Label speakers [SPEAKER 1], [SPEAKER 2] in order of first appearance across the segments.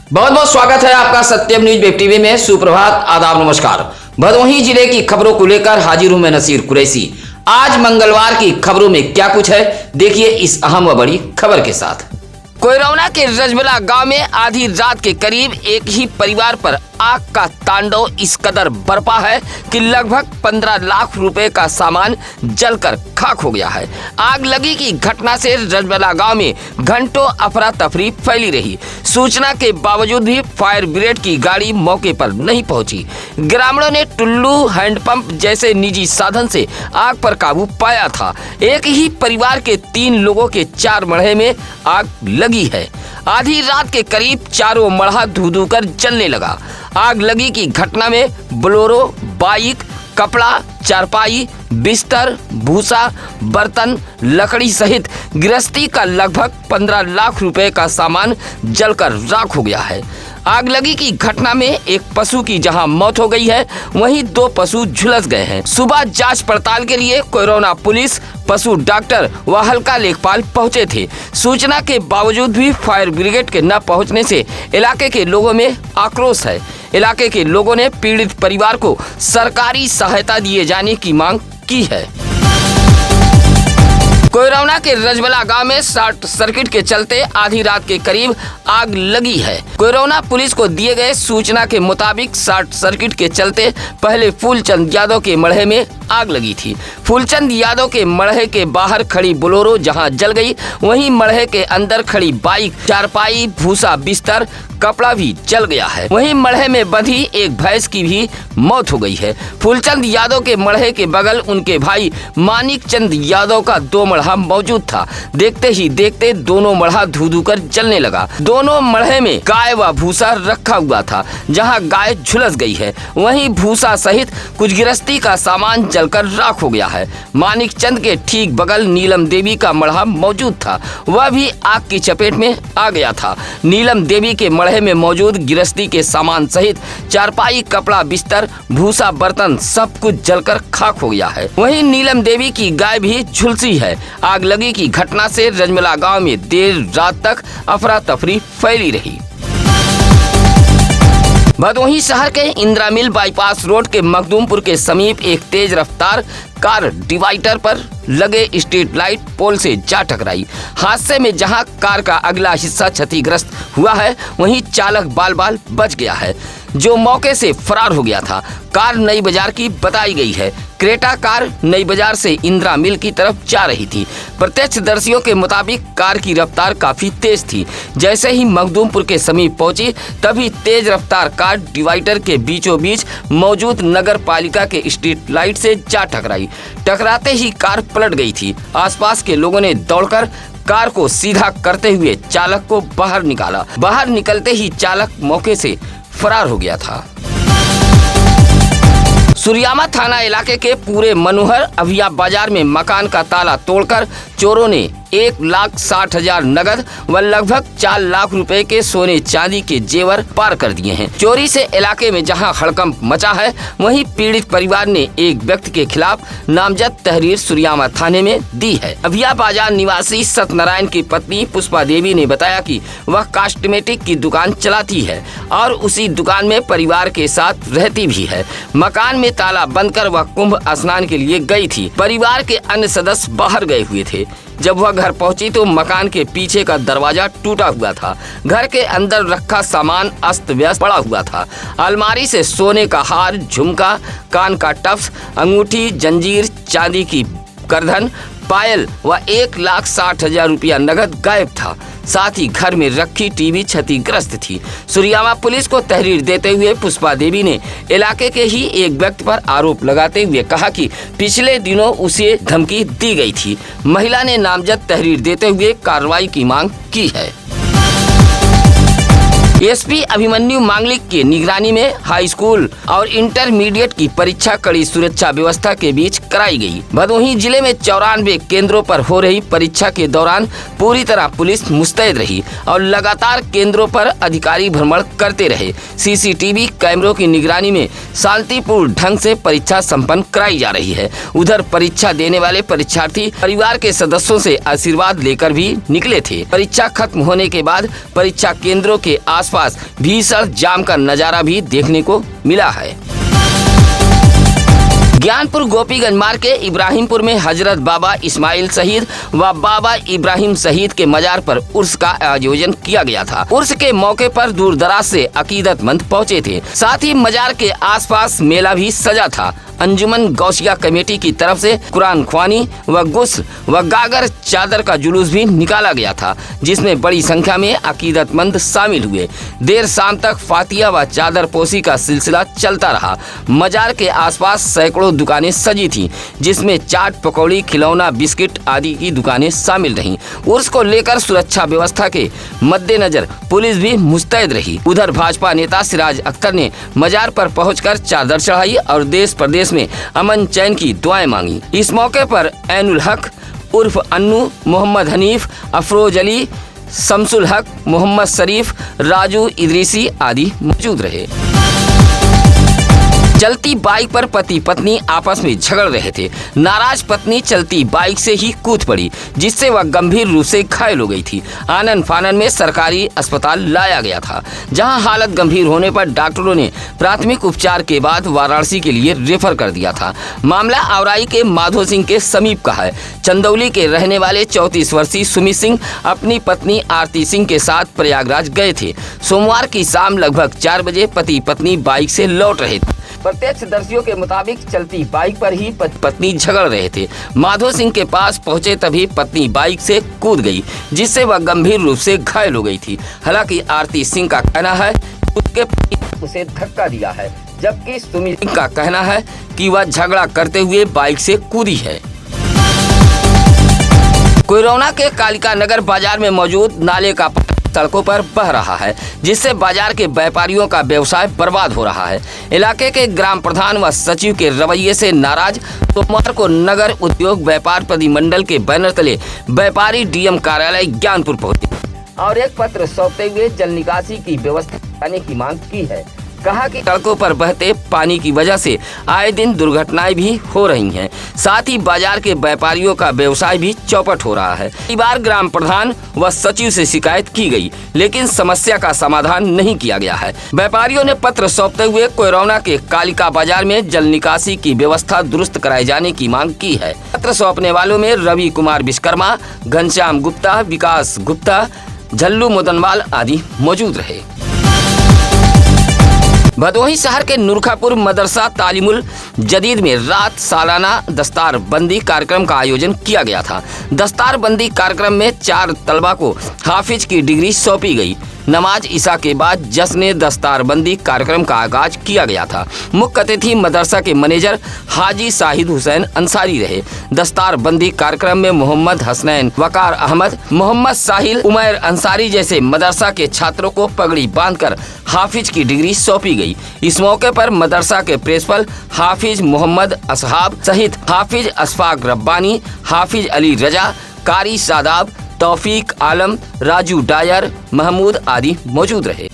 [SPEAKER 1] बहुत बहुत स्वागत है आपका सत्यम न्यूज वेब टीवी में। सुप्रभात, आदाब, नमस्कार। भदोही जिले की खबरों को लेकर हाजिर हूं मैं नसीर कुरैशी। आज मंगलवार की खबरों में क्या कुछ है, देखिए इस अहम व बड़ी खबर के साथ। कोयरौना के रजबला गांव में आधी रात के करीब एक ही परिवार पर आग का तांडव इस कदर बरपा है कि लगभग 15 लाख रुपए का सामान जलकर खाक हो गया है। आग लगी की घटना से रजबला गांव में घंटों अफरा तफरी फैली रही। सूचना के बावजूद भी फायर ब्रिगेड की गाड़ी मौके पर नहीं पहुंची। ग्रामीणों ने टुल्लू, हैंडपंप जैसे निजी साधन से आग पर काबू पाया था। एक ही परिवार के 3 लोगों के 4 मढ़े में आग लगी है। आधी रात के करीब चारों मढ़ा धू धू कर जलने लगा। आग लगी की घटना में बोलेरो, बाइक, कपड़ा, चारपाई, बिस्तर, भूसा, बर्तन, लकड़ी सहित गृहस्थी का लगभग 15 लाख रुपए का सामान जलकर राख हो गया है। आग लगी की घटना में एक पशु की जहां मौत हो गई है, वहीं 2 पशु झुलस गए हैं। सुबह जांच पड़ताल के लिए कोयरौना पुलिस, पशु डॉक्टर व हल्का लेखपाल पहुंचे थे। सूचना के बावजूद भी फायर ब्रिगेड के न पहुंचने से इलाके के लोगों में आक्रोश है। इलाके के लोगों ने पीड़ित परिवार को सरकारी सहायता दिए जाने की मांग की है। कोयरौना के रजबला गांव में शॉर्ट सर्किट के चलते आधी रात के करीब आग लगी है। कोयरौना पुलिस को दिए गए सूचना के मुताबिक शॉर्ट सर्किट के चलते पहले फूलचंद यादव के मढ़े में आग लगी थी। फूलचंद यादव के मढ़े के बाहर खड़ी बोलेरो जहां जल गई, वहीं मढ़े के अंदर खड़ी बाइक, चारपाई, भूसा, बिस्तर, कपड़ा भी जल गया है। वहीं मढ़े में बंधी एक भैंस की भी मौत हो गई है। फूलचंद यादव के मढ़े के बगल उनके भाई मानिक चंद यादव का 2 मढ़ा मौजूद था। देखते ही देखते दोनों मढ़ा धू धू कर जलने लगा। दोनों मढ़े में गाय व भूसा रखा हुआ था, जहां गाय झुलस गई है, वहीं भूसा सहित कुछ गृहस्थी का सामान जलकर राख हो गया है। मानिक चंद के ठीक बगल नीलम देवी का मढ़ा मौजूद था, वह भी आग की चपेट में आ गया था। नीलम देवी के मढ़े में मौजूद गृहस्थी के सामान सहित चारपाई, कपड़ा, बिस्तर, भूसा, बर्तन सब कुछ जलकर खाक हो गया है। वहीं नीलम देवी की गाय भी झुलसी है। आग लगी की घटना से रजमला गांव में देर रात तक अफरा तफरी फैली रही। भदोही शहर के इंदिरा मिल बाईपास रोड के मखदूमपुर के समीप एक तेज रफ्तार कार डिवाइडर पर लगे स्ट्रीट लाइट पोल से जा टकराई। हादसे में जहां कार का अगला हिस्सा क्षतिग्रस्त हुआ है, वहीं चालक बाल बाल बच गया है, जो मौके से फरार हो गया था। कार नई बाजार की बताई गई है। क्रेटा कार नई बाजार से इंदिरा मिल की तरफ जा रही थी। प्रत्यक्षदर्शियों के मुताबिक कार की रफ्तार काफी तेज थी। जैसे ही मखदूमपुर के समीप पहुंची, तभी तेज रफ्तार कार डिवाइडर के बीचों बीच मौजूद नगर पालिका के स्ट्रीट लाइट से जा टकराई। टकराते ही कार पलट गई थी। आसपास के लोगों ने दौड़कर कार को सीधा करते हुए चालक को बाहर निकाला। बाहर निकलते ही चालक मौके से फरार हो गया था। सुरियामा थाना इलाके के पूरे मनोहर अभिया बाजार में मकान का ताला तोड़कर चोरों ने 1,60,000 नगद व लगभग 4 लाख रुपए के सोने चांदी के जेवर पार कर दिए हैं। चोरी से इलाके में जहां हड़कंप मचा है, वहीं पीड़ित परिवार ने एक व्यक्ति के खिलाफ नामजद तहरीर सुरियामा थाने में दी है। अभिया बाजार निवासी सत्यनारायण की पत्नी पुष्पा देवी ने बताया कि वह कॉस्मेटिक की दुकान चलाती है और उसी दुकान में परिवार के साथ रहती भी है। मकान में ताला बंद कर वह कुंभ स्नान के लिए गई थी। परिवार के अन्य सदस्य बाहर गए हुए थे। जब वह घर पहुंची तो मकान के पीछे का दरवाजा टूटा हुआ था। घर के अंदर रखा सामान अस्त व्यस्त पड़ा हुआ था। अलमारी से सोने का हार, झुमका, कान का टफ्स, अंगूठी, जंजीर, चांदी की करधन, पायल व 1,60,000 रुपया नगद गायब था। साथ ही घर में रखी टीवी क्षतिग्रस्त थी। सुरियामा पुलिस को तहरीर देते हुए पुष्पा देवी ने इलाके के ही एक व्यक्ति पर आरोप लगाते हुए कहा कि पिछले दिनों उसे धमकी दी गई थी। महिला ने नामजद तहरीर देते हुए कार्रवाई की मांग की है। एसपी अभिमन्यु मांगलिक की निगरानी में हाई स्कूल और इंटरमीडिएट की परीक्षा कड़ी सुरक्षा व्यवस्था के बीच कराई गई। भदोही जिले में 94 केंद्रों पर हो रही परीक्षा के दौरान पूरी तरह पुलिस मुस्तैद रही और लगातार केंद्रों पर अधिकारी भ्रमण करते रहे। सीसीटीवी कैमरों की निगरानी में शांतिपूर्ण ढंग से परीक्षा संपन्न कराई जा रही है। उधर परीक्षा देने वाले परीक्षार्थी परिवार के सदस्यों से आशीर्वाद लेकर भी निकले थे। परीक्षा खत्म होने के बाद परीक्षा केंद्रों के आसपास भीषण जाम का नजारा भी देखने को मिला है। ज्ञानपुर गोपीगंज मार्ग के इब्राहिमपुर में हजरत बाबा इस्माइल शहीद व बाबा इब्राहिम शहीद के मजार पर उर्स का आयोजन किया गया था। उर्स के मौके पर दूर दराज से अकीदतमंद पहुंचे थे। साथ ही मजार के आसपास मेला भी सजा था। अंजुमन गौसिया कमेटी की तरफ से कुरान ख्वानी व गुस्ल व गागर चादर का जुलूस भी निकाला गया था, जिसमें बड़ी संख्या में अकीदतमंद शामिल हुए। देर शाम तक फातिया व चादर पोसी का सिलसिला चलता रहा। मजार के आसपास सैकड़ों दुकानें सजी थीं, जिसमें चाट, पकौड़ी, खिलौना, बिस्किट आदि की दुकानें शामिल रहीं। उर्स को लेकर सुरक्षा व्यवस्था के मद्देनजर पुलिस भी मुस्तैद रही। उधर भाजपा नेता सिराज अख्तर ने मजार पर पहुंचकर चादर चढ़ाई और देश प्रदेश में अमन चैन की दुआएं मांगी। इस मौके पर ऐनुल हक उर्फ अन्नू, मोहम्मद हनीफ, अफरोज अली, शमसुल हक, मोहम्मद शरीफ, राजू इदरीसी आदि मौजूद रहे। चलती बाइक पर पति पत्नी आपस में झगड़ रहे थे। नाराज पत्नी चलती बाइक से ही कूद पड़ी, जिससे वह गंभीर रूप से घायल हो गई थी। आनन फानन में सरकारी अस्पताल लाया गया था, जहां हालत गंभीर होने पर डॉक्टरों ने प्राथमिक उपचार के बाद वाराणसी के लिए रेफर कर दिया था। मामला आवराई के माधो सिंह के समीप का है। चंदौली के रहने वाले 34 वर्षीय सुमित सिंह अपनी पत्नी आरती सिंह के साथ प्रयागराज गए थे। सोमवार की शाम लगभग 4 बजे पति पत्नी बाइक से लौट रहे थे। प्रत्यक्षदर्शियों के मुताबिक चलती बाइक पर ही पत्नी झगड़ रहे थे। माधो सिंह के पास पहुंचे तभी पत्नी बाइक से कूद गई, जिससे वह गंभीर रूप से घायल हो गई थी। हालांकि आरती सिंह का कहना है उसके पति ने उसे धक्का दिया है, जबकि सुमित सिंह का कहना है कि वह झगड़ा करते हुए बाइक से कूदी है। कोयरौना के कालिका नगर बाजार में मौजूद नाले का सड़कों पर बह रहा है, जिससे बाजार के व्यापारियों का व्यवसाय बर्बाद हो रहा है। इलाके के ग्राम प्रधान व सचिव के रवैये से नाराज सोमवार को नगर उद्योग व्यापार प्रतिमंडल के बैनर तले व्यापारी डीएम कार्यालय ज्ञानपुर पहुंचे और एक पत्र सौंपते हुए जल निकासी की व्यवस्था करने की मांग की है। कहा कि सड़कों पर बहते पानी की वजह से आए दिन दुर्घटनाएं भी हो रही हैं। साथ ही बाजार के व्यापारियों का व्यवसाय भी चौपट हो रहा है। कई बार ग्राम प्रधान व सचिव से शिकायत की गई, लेकिन समस्या का समाधान नहीं किया गया है। व्यापारियों ने पत्र सौंपते हुए कोयरौना के कालिका बाजार में जल निकासी की व्यवस्था दुरुस्त कराए जाने की मांग की है। पत्र सौंपने वालों में रवि कुमार विश्वकर्मा, घनश्याम गुप्ता, विकास गुप्ता, झल्लू मुदनवाल आदि मौजूद रहे। भदोही शहर के नुरखापुर मदरसा तालीमुल जदीद में रात सालाना दस्तार बंदी कार्यक्रम का आयोजन किया गया था। दस्तार बंदी कार्यक्रम में 4 तलबा को हाफिज की डिग्री सौंपी गई। नमाज ईशा के बाद जश्न दस्तार बंदी कार्यक्रम का आगाज किया गया था। मुख्य अतिथि मदरसा के मैनेजर हाजी शाहिद हुसैन अंसारी रहे। दस्तार बंदी कार्यक्रम में मोहम्मद हसनैन, वकार अहमद, मोहम्मद साहिल, उमैर अंसारी जैसे मदरसा के छात्रों को पगड़ी बांधकर हाफिज की डिग्री सौंपी गई। इस मौके पर मदरसा के प्रिंसिपल हाफिज मोहम्मद असहाब सहित हाफिज अशफाक रब्बानी, हाफिज अली रजा, कारी सादाब, तौफीक आलम, राजू डायर, महमूद आदि मौजूद रहे।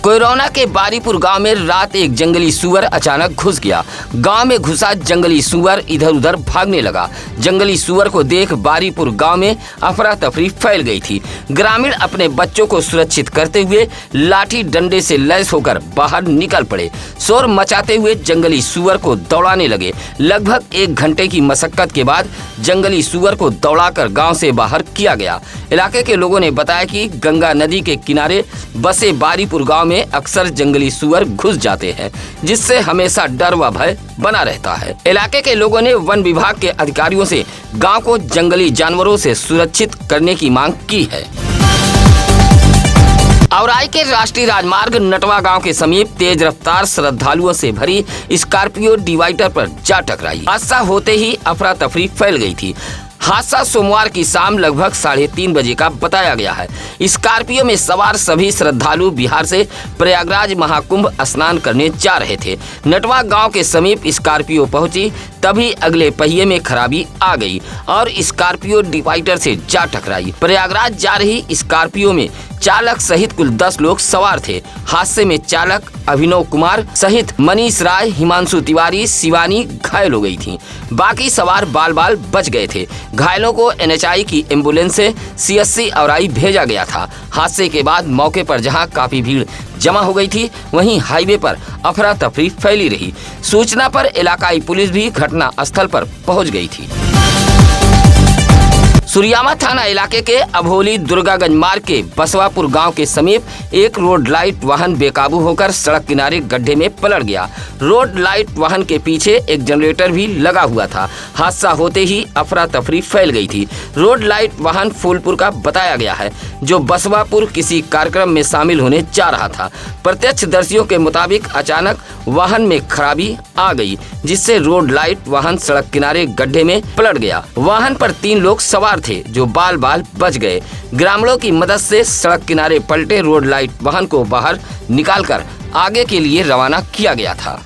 [SPEAKER 1] कोयरौना के बारीपुर गांव में रात एक जंगली सुअर अचानक घुस गया। गांव में घुसा जंगली सुअर इधर उधर भागने लगा। जंगली सुअर को देख बारीपुर गांव में अफरा तफरी फैल गई थी। ग्रामीण अपने बच्चों को सुरक्षित करते हुए लाठी डंडे से लैस होकर बाहर निकल पड़े। शोर मचाते हुए जंगली सुअर को दौड़ाने लगे। लगभग 1 घंटे की मशक्कत के बाद जंगली सुअर को दौड़ाकर गाँव से बाहर किया गया। इलाके के लोगों ने बताया कि गंगा नदी के किनारे बसे बारीपुर गाँव में अक्सर जंगली सुअर घुस जाते हैं, जिससे हमेशा डर व भय बना रहता है। इलाके के लोगों ने वन विभाग के अधिकारियों से गांव को जंगली जानवरों से सुरक्षित करने की मांग की है। औराई के राष्ट्रीय राजमार्ग नटवा गांव के समीप तेज रफ्तार श्रद्धालुओं से भरी स्कॉर्पियो डिवाइडर पर जा टकराई। हादसा होते ही अफरा तफरी फैल गई थी। हादसा सोमवार की शाम लगभग 3:30 बजे का बताया गया है। स्कॉर्पियो में सवार सभी श्रद्धालु बिहार से प्रयागराज महाकुंभ स्नान करने जा रहे थे। नटवा गांव के समीप स्कॉर्पियो पहुंची, तभी अगले पहिए में खराबी आ गई और स्कॉर्पियो डिवाइडर से जा टकराई। प्रयागराज जा रही स्कॉर्पियो में चालक सहित कुल 10 लोग सवार थे। हादसे में चालक अभिनव कुमार सहित मनीष राय, हिमांशु तिवारी, शिवानी घायल हो गई थी। बाकी सवार बाल बाल बच गए थे। घायलों को NHI की एम्बुलेंस से CSC औराई भेजा गया था। हादसे के बाद मौके पर जहां काफी भीड़ जमा हो गई थी, वहीं हाईवे पर अफरा तफरी फैली रही। सूचना पर इलाकाई पुलिस भी घटना स्थल पर पहुंच गई थी। सुरियामा थाना इलाके के अभोली दुर्गागंज मार्ग के बसवापुर गांव के समीप एक रोड लाइट वाहन बेकाबू होकर सड़क किनारे गड्ढे में पलट गया। रोड लाइट वाहन के पीछे एक जनरेटर भी लगा हुआ था। हादसा होते ही अफरा तफरी फैल गई थी। रोड लाइट वाहन फूलपुर का बताया गया है, जो बसवापुर किसी कार्यक्रम में शामिल होने जा रहा था। प्रत्यक्षदर्शियों के मुताबिक अचानक वाहन में खराबी आ गई, जिससे रोड लाइट वाहन सड़क किनारे गड्ढे में पलट गया। वाहन पर 3 लोग सवार थे, जो बाल बाल बच गए। ग्रामीणों की मदद से सड़क किनारे पलटे रोड लाइट वाहन को बाहर निकालकर आगे के लिए रवाना किया गया था।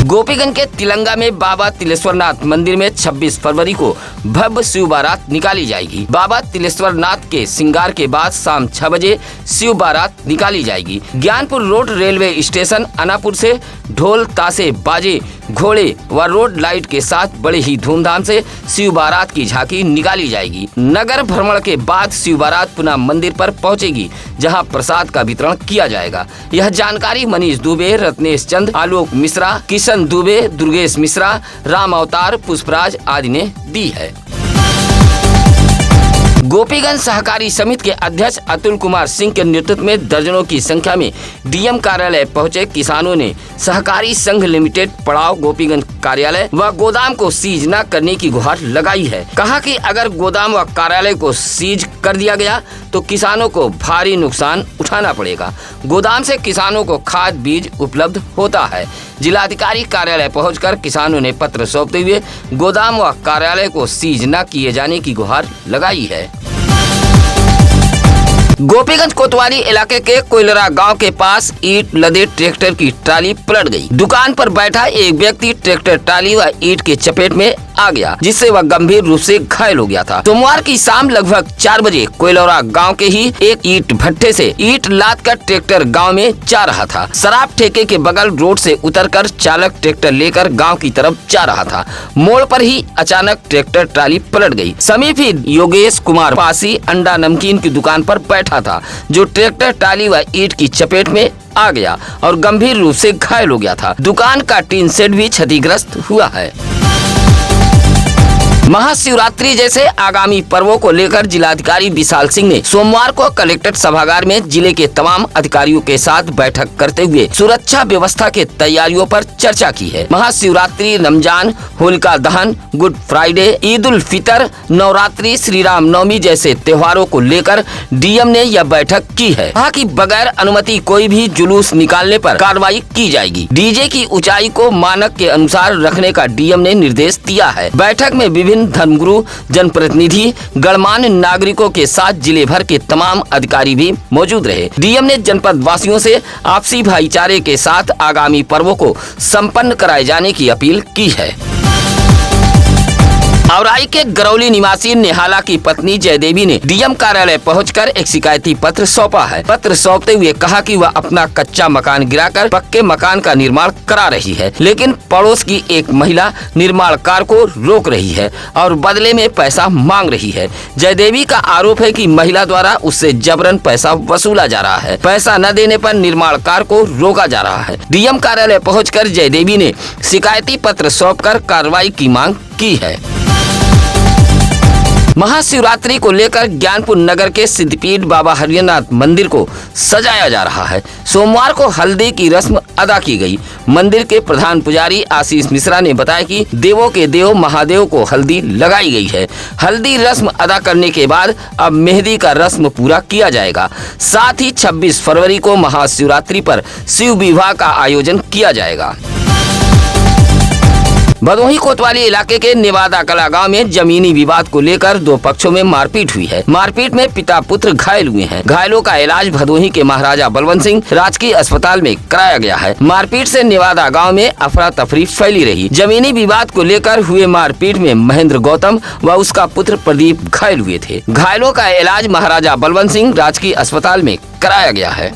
[SPEAKER 1] गोपीगंज के तिलंगा में बाबा तिलेश्वरनाथ मंदिर में 26 फरवरी को भव्य शिव बारात निकाली जाएगी। बाबा तिलेश्वरनाथ के श्रृंगार के बाद शाम 6 बजे शिव बारात निकाली जाएगी। ज्ञानपुर रोड रेलवे स्टेशन अनापुर से ढोल, ताशे, बाजे, घोड़े व रोड लाइट के साथ बड़े ही धूमधाम से शिव बारात की झांकी निकाली जाएगी। नगर भ्रमण के बाद शिव बारात पुनः मंदिर पर पहुंचेगी, जहां प्रसाद का वितरण किया जाएगा। यह जानकारी मनीष दुबे, रत्नेश चंद, आलोक मिश्रा, किशन दुबे, दुर्गेश मिश्रा, राम अवतार, पुष्पराज आदि ने दी है। गोपीगंज सहकारी समिति के अध्यक्ष अतुल कुमार सिंह के नेतृत्व में दर्जनों की संख्या में DM कार्यालय पहुंचे किसानों ने सहकारी संघ लिमिटेड पड़ाव गोपीगंज कार्यालय व गोदाम को सीज न करने की गुहार लगाई है। कहा कि अगर गोदाम व कार्यालय को सीज कर दिया गया तो किसानों को भारी नुकसान उठाना पड़ेगा। गोदाम से किसानों को खाद बीज उपलब्ध होता है। जिलाधिकारी कार्यालय पहुंचकर किसानों ने पत्र सौंपते हुए गोदाम व कार्यालय को सीज न किए जाने की गुहार लगाई है। गोपीगंज कोतवाली इलाके के कोयलरा गांव के पास ईंट लदे ट्रैक्टर की ट्राली पलट गई। दुकान पर बैठा एक व्यक्ति ट्रैक्टर ट्राली व ईंट के चपेट में आ गया, जिससे वह गंभीर रूप से घायल हो गया था। सोमवार की शाम लगभग 4 बजे कोयलरा गांव के ही एक ईंट भट्ठे से ईंट लाद कर ट्रैक्टर गांव में जा रहा था। शराब ठेके के बगल रोड से उतरकर चालक ट्रैक्टर लेकर गांव की तरफ जा रहा था। मोड़ पर ही अचानक ट्रैक्टर ट्राली पलट गई। समीप ही योगेश कुमार पासी अंडा नमकीन की दुकान पर बैठा था, जो ट्रैक्टर ट्राली व ईंट की चपेट में आ गया और गंभीर रूप से घायल हो गया था। दुकान का टीन शेड भी क्षतिग्रस्त हुआ है। महाशिवरात्रि जैसे आगामी पर्वों को लेकर जिलाधिकारी विशाल सिंह ने सोमवार को कलेक्ट्रेट सभागार में जिले के तमाम अधिकारियों के साथ बैठक करते हुए सुरक्षा व्यवस्था के तैयारियों पर चर्चा की है। महाशिवरात्रि, रमजान, होलिका दहन, गुड फ्राइडे, ईद उल फितर, नवरात्रि, श्री राम नवमी जैसे त्योहारों को लेकर DM ने यह बैठक की है। कहा कि बगैर अनुमति कोई भी जुलूस निकालने पर कार्रवाई की जाएगी। DJ की ऊंचाई को मानक के अनुसार रखने का DM ने निर्देश दिया है। बैठक में विभिन्न धर्मगुरु, जनप्रतिनिधि, गणमान्य नागरिकों के साथ जिले भर के तमाम अधिकारी भी मौजूद रहे। DM ने जनपद वासियों से आपसी भाईचारे के साथ आगामी पर्वों को संपन्न कराए जाने की अपील की है। औराई के गरौली निवासी नेहाला की पत्नी जयदेवी ने DM कार्यालय पहुंचकर एक शिकायती पत्र सौंपा है। पत्र सौंपते हुए कहा कि वह अपना कच्चा मकान गिराकर पक्के मकान का निर्माण करा रही है, लेकिन पड़ोस की एक महिला निर्माण कार्य को रोक रही है और बदले में पैसा मांग रही है। जयदेवी का आरोप है कि महिला द्वारा उससे जबरन पैसा वसूला जा रहा है। पैसा न देने पर निर्माण कार्य को रोका जा रहा है। DM कार्यालय पहुंचकर जयदेवी ने शिकायती पत्र सौंपकर कार्रवाई की मांग की है। महाशिवरात्रि को लेकर ज्ञानपुर नगर के सिद्धपीठ बाबा हरिहरनाथ मंदिर को सजाया जा रहा है। सोमवार को हल्दी की रस्म अदा की गई। मंदिर के प्रधान पुजारी आशीष मिश्रा ने बताया कि देवों के देव महादेव को हल्दी लगाई गई है। हल्दी रस्म अदा करने के बाद अब मेहंदी का रस्म पूरा किया जाएगा। साथ ही 26 फरवरी को महाशिवरात्रि पर शिव विवाह का आयोजन किया जाएगा। भदोही कोतवाली इलाके के नेवादा कला गांव में जमीनी विवाद को लेकर दो पक्षों में मारपीट हुई है। मारपीट में पिता पुत्र घायल हुए हैं। घायलों का इलाज भदोही के महाराजा बलवंत सिंह राजकीय अस्पताल में कराया गया है। मारपीट से नेवादा गांव में अफरा तफरी फैली रही। जमीनी विवाद को लेकर हुए मारपीट में महेंद्र गौतम व उसका पुत्र प्रदीप घायल हुए थे। घायलों का इलाज महाराजा बलवंत सिंह राजकीय अस्पताल में कराया गया है।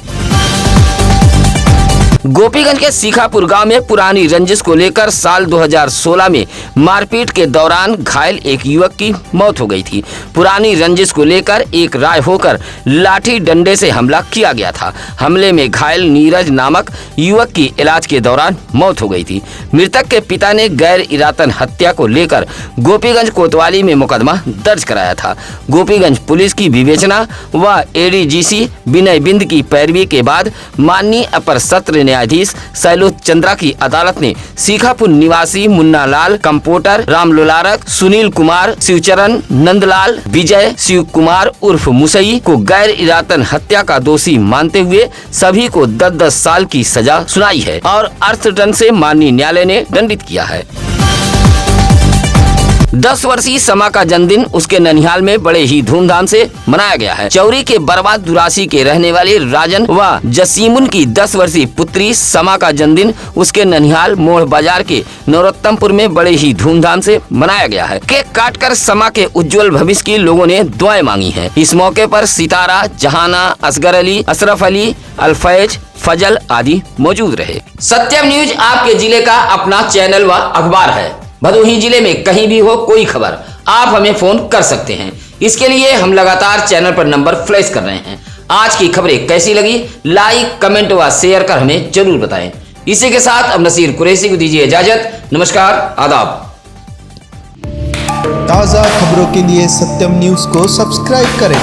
[SPEAKER 1] गोपीगंज के सीखापुर गांव में पुरानी रंजिश को लेकर साल 2016 में मारपीट के दौरान घायल एक युवक की मौत हो गई थी। पुरानी रंजिश को लेकर एक राय होकर लाठी डंडे से हमला किया गया था। हमले में घायल नीरज नामक युवक की इलाज के दौरान मौत हो गई थी। मृतक के पिता ने गैर इरादतन हत्या को लेकर गोपीगंज कोतवाली में मुकदमा दर्ज कराया था। गोपीगंज पुलिस की विवेचना व एडीजीसी विनय बिंद की पैरवी के बाद माननीय अपर सत्र न्यायाधीश शैलोच चंद्रा की अदालत ने सीखापुर निवासी मुन्ना लाल, कंपोटर राम लोलारक, सुनील कुमार, शिवचरण, नंदलाल, विजय शिव कुमार उर्फ मुसई को गैर इरादतन हत्या का दोषी मानते हुए सभी को 10-10 साल की सजा सुनाई है और अर्थदंड से माननीय न्यायालय ने दंडित किया है। 10 वर्षीय समा का जन्मदिन उसके ननिहाल में बड़े ही धूमधाम से मनाया गया है। चौरी के बर्बाद दुरासी के रहने वाले राजन व जसीमुन की 10 वर्षीय पुत्री समा का जन्मदिन उसके ननिहाल मोड़ बाजार के नरोत्तमपुर में बड़े ही धूमधाम से मनाया गया है। केक काटकर समा के उज्जवल भविष्य की लोगों ने दुआएं मांगी हैं। इस मौके पर सितारा, जहाना, असगर अली, अशरफ अली, अल्फैज, फजल आदि मौजूद रहे। सत्यम न्यूज आपके जिले का अपना चैनल व अखबार है। भदोही जिले में कहीं भी हो कोई खबर आप हमें फोन कर सकते हैं। इसके लिए हम लगातार चैनल पर नंबर फ्लैश कर रहे हैं। आज की खबरें कैसी लगी लाइक, कमेंट व शेयर कर हमें जरूर बताएं। इसी के साथ अब नसीर कुरैशी को दीजिए इजाजत। नमस्कार, आदाब।
[SPEAKER 2] ताज़ा खबरों के लिए सत्यम न्यूज को सब्सक्राइब करें।